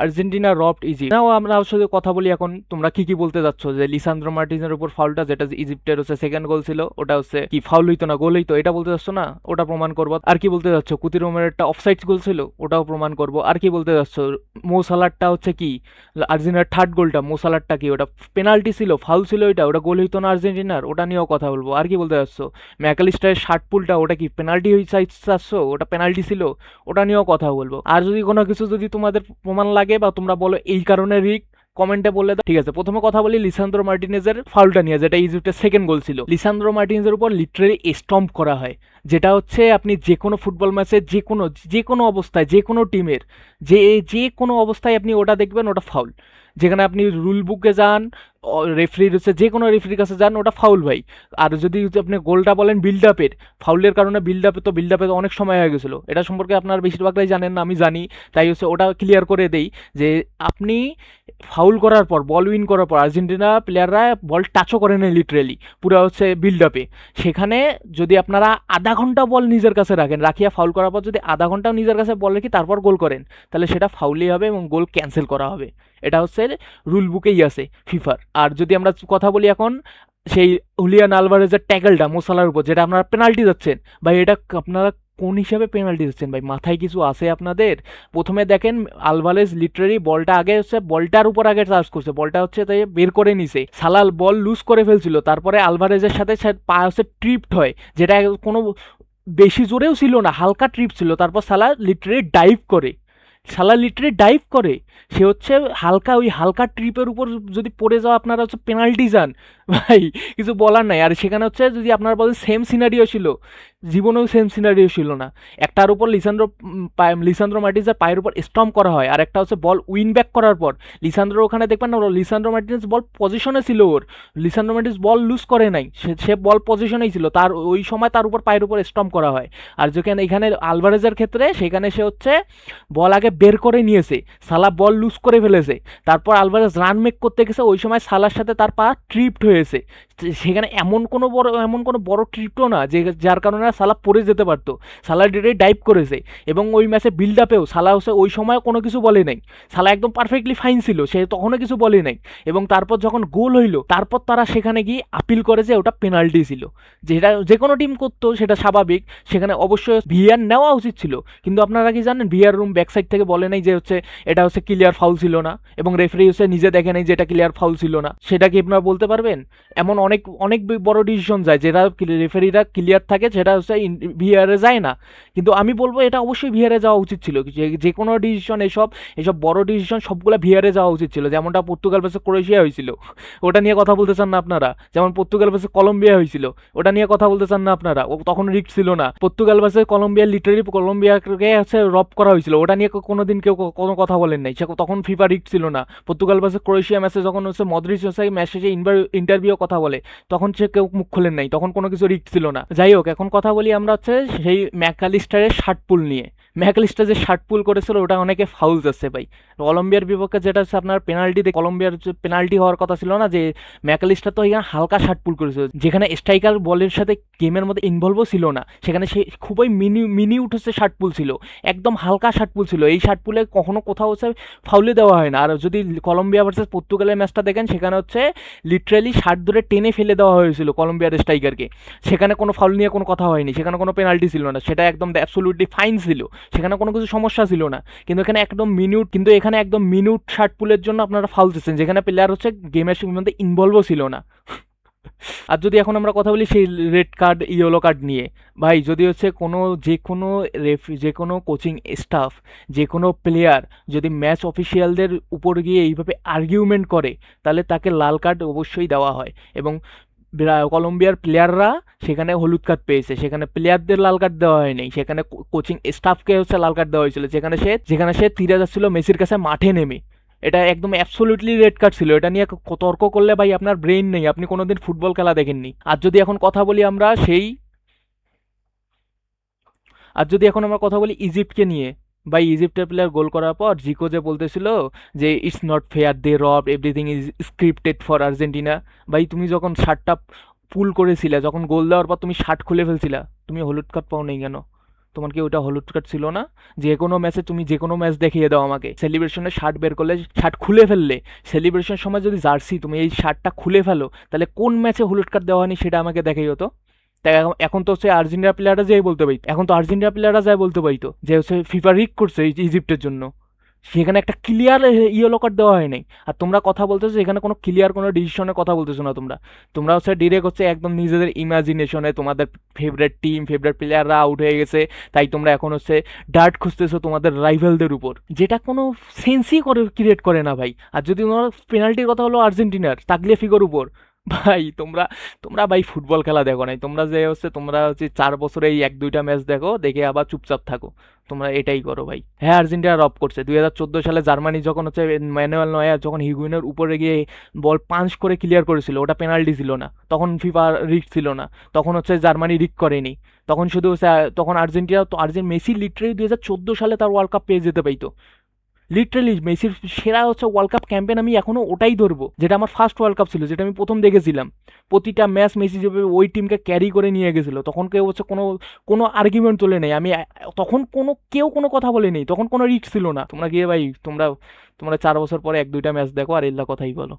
Argentina robbed Egypt. নাও আমরা আসলে কথা বলি এখন, তোমরা কি বলতে যাচ্ছ যে লিসান্দ্রো মার্টিনেজের উপর ফাউলটা, যেটা ইজিপ্টের হচ্ছে সেকেন্ড গোল ছিল, ওটা হচ্ছে কি ফাউল হইতো না গোল হইতো, এটা বলতে যাচ্ছ না? ওটা প্রমাণ করবো। আর কি বলতে যাচ্ছ কুতিরোমের একটা অফসাইড গোল ছিল, ওটাও প্রমাণ করবো। আর কি বলতে যাচ্ছ মো সালারটা হচ্ছে কি আর্জেন্টিনার থার্ড গোলটা, মো সালারটা কি ওটা পেনাল্টি ছিল, ফাউল ছিল, ওটা গোল হইতো না আর্জেন্টিনার, ওটা নিয়েও কথা বলবো। আর কি বলতে যাচ্ছ ম্যাকালিস্টারের শার্ট পুলটা, ওটা কি পেনাল্টি চাচ্ছ, ওটা পেনাল্টি ছিল, ওটা নিয়েও কথা বলবো। আর যদি কোনো কিছু যদি তোমাদের প্রমাণ লাগে বা তোমরা বলো এই কারণে রিক, কমেন্টে বলে দাও। ঠিক আছে, প্রথমে কথা বলি লিসান্দ্রো মার্টিনেজের ফাউলটা নিয়ে, যেটা ইজিপ্টের সেকেন্ড গোল ছিল। লিসান্দ্রো মার্টিনেজের উপর লিটারেলি স্টম্প করা হয়, যেটা হচ্ছে আপনি যে কোনো ফুটবল ম্যাচে যে কোনো অবস্থায় যে কোনো টিমের যে কোনো অবস্থায় আপনি ওটা দেখবেন, ওটা ফাউল। যেখানে আপনি রুল বুকে যান, রেফারির হচ্ছে যে কোনো রেফারির কাছে যান, ওটা ফাউল ভাই। আর যদি আপনি গোলটা বলেন বিল্ড আপের, ফাউলের কারণে বিল্ড আপে তো অনেক সময় হয়ে গেছিলো, এটা সম্পর্কে আপনারা বেশিরভাগটাই জানেন না, আমি জানি, তাই হচ্ছে ওটা ক্লিয়ার করে দেই যে আপনি ফাউল করার পর, বল উইন করার পর আর্জেন্টিনা প্লেয়াররা বল টাচও করে নেয় লিটারেলি পুরো হচ্ছে বিল্ড আপে। সেখানে যদি আপনারা আধা ঘন্টা বল নিজের কাছে রাখিয়া ফাউল করার পর যদি আধা ঘন্টাও নিজের কাছে বল রেখে তারপর গোল করেন, তাহলে সেটা ফাউলই হবে এবং গোল ক্যান্সেল করা হবে। এটা হচ্ছে রুল বুকেই আছে ফিফার। আর যদি আমরা কথা বলি এখন সেই হুলিয়ান আলভারেজের ট্যাকলটা মোসালার উপর, যেটা আপনারা পেনাল্টি যাচ্ছেন ভাই, এটা আপনারা কোন হিসাবে পেনাল্টি দিচ্ছেন ভাই? মাথায় কিছু আছে আপনাদের? প্রথমে দেখেন আলভারেজ লিটারেলি বলটা আগে হচ্ছে বলটার উপর আগে চার্জ করছে, বলটা হচ্ছে তাই বের করে নিছে, সালাল বল লুজ করে ফেলছিল, তারপরে আলভারেজের সাথে পা হচ্ছে ট্রিপড হয়, যেটা কোনো বেশি জোরেও ছিল না, হালকা ট্রিপ ছিল, তারপর সালা লিটারেলি ডাইভ করে সে হচ্ছে ওই হালকা ট্রিপের উপর যদি পড়ে যাওয়া আপনারা হচ্ছে পেনাল্টি যান ভাই, কিছু বলার নাই। আর সেখানে হচ্ছে যদি আপনারা বলেন সেম সিনারিও ছিল, জীবনেও সেম সিনারিও ছিল না। একটার উপর লিসান্দ্রো মার্টিনেজের পায়ের উপর স্টম্প করা হয়, আর একটা হচ্ছে বল উইন ব্যাক করার পর লিসান্দ্রো ওখানে দেখবেন না, লিসান্দ্রো মার্টিনেজ বল পজিশনে ছিল, লিসান্দ্রো মার্টিনেজ বল লুজ করে নাই, সে বল পজিশনেই ছিল, তার ওই সময় তার উপর পায়ের উপর স্টম্প করা হয়। আর যেখানে এখানে আলভারেজের ক্ষেত্রে সেখানে সে হচ্ছে বল আগে বের করে নিয়েছে, সালা বল লুজ করে ফেলেছে, তারপর আলভারেজ রান মেক করতে গেছে, ওই সময় সালার সাথে তার পা ট্রিপড হয়েছে। সেখানে এমন কোনো বড় ট্রিপও না যে যার কারণে সালা পড়ে যেতে পারতো, সালা ডিরেক্ট ডাইভ করেছে। এবং ওই ম্যাচে বিল্ড আপেও সালা হচ্ছে ওই সময় কোনো কিছু বলে নাই, সালা একদম পারফেক্টলি ফাইন ছিল, সে তখনও কিছু বলে নাই। এবং তারপর যখন গোল হইলো, তারপর তারা সেখানে গিয়ে আপিল করে যে ওটা পেনাল্টি ছিল, যেটা যে কোনো টিম করতো, সেটা স্বাভাবিক, সেখানে অবশ্যই ভিআর নেওয়া উচিত ছিল। কিন্তু আপনারা কি জানেন ভিআর রুম ব্যাকসাইড থেকে বলে নাই যে হচ্ছে এটা হচ্ছে ক্লিয়ার ফাউল ছিল না, এবং রেফারি হচ্ছে নিজে দেখে নাই যে এটা ক্লিয়ার ফাউল ছিল না, সেটা কি আপনারা বলতে পারবেন? এমন অনেক অনেক বড় ডিসিশন যায় যেটা রেফারিরা ক্লিয়ার থাকে, সেটা হচ্ছে ভিআরে যায় না। কিন্তু আমি বলবো এটা অবশ্যই ভিআরে যাওয়া উচিত ছিল, যে কোনো ডিসিশন, এসব বড় ডিসিশন সবগুলো ভিআরে যাওয়া উচিত ছিল। যেমনটা পর্তুগাল ভার্সেস ক্রোয়েশিয়া হয়েছিল, ওটা নিয়ে কথা বলতে চান না আপনারা? যেমন পর্তুগাল ভার্সেস কলম্বিয়া হয়েছিল, ওটা নিয়ে কথা বলতে চান না আপনারা? ও তখন রিস্ক ছিল না। পর্তুগাল ভার্সেস কলম্বিয়া লিটারেলি কলম্বিয়াকে হচ্ছে রব করা হয়েছিল, ওটা নিয়ে কোনোদিন কেউ কোনো কথা বলেন নাই, সে তখন ফিফা রিস্ক ছিল না। পর্তুগাল ভার্সেস ক্রোয়েশিয়া ম্যাচে যখন হচ্ছে মদ্রিচ হচ্ছে ম্যাচে ইন্টারভিউ কথা বলে, তখন সে কেউ মুখ খোলেন নাই, তখন কোনো কিছু রিস্ক ছিল না। যাই হোক, এখন কথা বলি আমরা হচ্ছে সেই ম্যাকালিস্টারের শার্ট পুল নিয়ে। ম্যাকালিস্টার যে শার্ট পুল করেছিল ওটা অনেকে ফাউল যাচ্ছে ভাই। কলম্বিয়ার বিপক্ষে যেটা হচ্ছে আপনার পেনাল্টি, কলম্বিয়ার পেনাল্টি হওয়ার কথা ছিল না, যে ম্যাকালিস্টার তো এখানে হালকা শার্ট পুল করেছিল, যেখানে স্ট্রাইকার বলের সাথে গেমের মধ্যে ইনভলভও ছিল না, সেখানে সে খুবই মিনিউট হচ্ছে শার্ট পুল ছিল, একদম হালকা শার্ট পুল ছিল। এই শার্ট পুলে কখনো কোথাও হচ্ছে ফাউলে দেওয়া হয় না। আর যদি কলম্বিয়া ভার্সেস পর্তুগালের ম্যাচটা দেখেন, সেখানে হচ্ছে লিটারেলি শার্ট ধরে টেনে ফেলে দেওয়া হয়েছিল কলম্বিয়ার স্ট্রাইকারকে, সেখানে কোনো ফাউল নিয়ে কোনো কথা হয়নি, সেখানে কোনো পেনাল্টি ছিল না, সেটা একদম অ্যাবসলিউটলি ফাইন ছিল, সেখানে কোনো কিছু সমস্যা ছিল না। কিন্তু এখানে একদম মিনিউট শার্ট পুলের জন্য আপনারা ফাউল দিচ্ছেন, যেখানে প্লেয়ার হচ্ছে গেমের মধ্যে ইনভলভও ছিল না। আর যদি এখন আমরা কথা বলি সেই রেড কার্ড ইয়েলো কার্ড নিয়ে, ভাই যদি হচ্ছে যে কোনো কোচিং স্টাফ, যে কোনো প্লেয়ার যদি ম্যাচ অফিসিয়ালদের উপর গিয়ে এইভাবে আর্গুমেন্ট করে, তাহলে তাকে লাল কার্ড অবশ্যই দেওয়া হয়। এবং কলম্বিয়ার প্লেয়াররা সেখানে হলুদ কার্ড পেয়েছে, সেখানে প্লেয়ারদের লাল কার্ড দেওয়া হয়নি, সেখানে কোচিং স্টাফকে হচ্ছে লাল কার্ড দেওয়া হয়েছিল, যেখানে সে তীরে যাচ্ছিল মেসির কাছে মাঠে নেমে। এটা একদম অ্যাবসলিউটলি রেড কার্ড ছিল, এটা নিয়ে তর্ক করলে ভাই আপনার ব্রেইন নেই, আপনি কোনোদিন ফুটবল খেলা দেখেননি। আর যদি এখন আমরা কথা বলি ইজিপ্টকে নিয়ে, ভাই ইজিপ্টের প্লেয়ার গোল করার পর জিকো যে বলতেছিল যে ইটস নট ফেয়ার, দে রব, everything is scripted for Argentina. ভাই তুমি যখন শার্টটা পুল করেছিলে, যখন গোল দেওয়ার পর তুমি শার্ট খুলে ফেলছিলা, তুমি হলুদ কার্ড পাও নেই কেন? তোমার কি ওটা হলুদ কার্ড ছিল না? যে কোনো ম্যাচে তুমি যে কোনো ম্যাচ দেখিয়ে দাও আমাকে, সেলিব্রেশনে শার্ট বের করলে, শার্ট খুলে ফেললে, সেলিব্রেশনের সময় যদি জার্সি তুমি এই শার্টটা খুলে ফেলো, তাহলে কোন ম্যাচে হলুদ কার্ড দেওয়া হয়নি সেটা আমাকে দেখাই হতো। তাই এখন তো হচ্ছে আর্জেন্টিনা প্লেয়াররা যাই বলতে পারি, এখন তো আর্জেন্টিনা প্লেয়াররা যাই বলতে পারিতো যে হচ্ছে ফিফা রিক করছে ইজিপ্টের জন্য, সেখানে একটা ক্লিয়ার ইয়েলো কার্ড দেওয়া হয় নাই। আর তোমরা কথা বলতেছো এখানে কোনো ক্লিয়ার কোনো ডিসিশনের কথা বলতেছো না, তোমরা হচ্ছে ডিরেক্ট হচ্ছে একদম নিজেদের ইমাজিনেশনে তোমাদের ফেভারিট টিম ফেভারিট প্লেয়াররা আউট হয়ে গেছে, তাই তোমরা এখন হচ্ছে ডার্ট খুঁজতেছো তোমাদের রাইভালদের উপর, যেটা কোনো সেন্সই করে ক্রিয়েট করে না ভাই। আর যদি তোমার পেনাল্টির কথা হলো আর্জেন্টিনার তাগলিয়াফিগোর উপর, ভাই তোমরা তোমরা ভাই ফুটবল খেলা দেখো নাই, তোমরা হচ্ছে 4 বছরে এই 1-2টা ম্যাচ দেখো, দেখে আবার চুপচাপ থাকো, তোমরা এটাই করো ভাই। হ্যাঁ, আর্জেন্টিনা রব করছে 2014 সালে জার্মানি যখন হচ্ছে ম্যানুয়েল নয়ার যখন হিগুইনের উপরে গিয়ে বল পাঞ্চ করে ক্লিয়ার করেছিল, ওটা পেনাল্টি ছিল না, তখন ফিফা রিক ছিল না, তখন হচ্ছে জার্মানি রিক করেনি, তখন শুধু তখন আর্জেন্টিনা তো মেসি লিটারেলি 2014 সালে তার ওয়ার্ল্ড কাপ পেয়ে যেতে পাইতো, লিটারেলি মেসির সেরা হচ্ছে ওয়ার্ল্ড কাপ ক্যাম্পেন, আমি এখনো ওটাই ধরবো, যেটা আমার ফার্স্ট ওয়ার্ল্ড কাপ ছিল, যেটা আমি প্রথম দেখেছিলাম। প্রতিটা ম্যাচ মেসি যেভাবে ওই টিমকে ক্যারি করে নিয়ে গেছিলো, তখন কেউ হচ্ছে কোনো কোনো আর্গুমেন্ট তোলে নেই, তখন কেউ কোনো কথা বলে নেই, তখন কোনো রিস্ক ছিল না। তোমরা গিয়ে ভাই তোমরা তোমরা 4 বছর পরে 1-2টা ম্যাচ দেখো আর এল্লা কথাই বলো।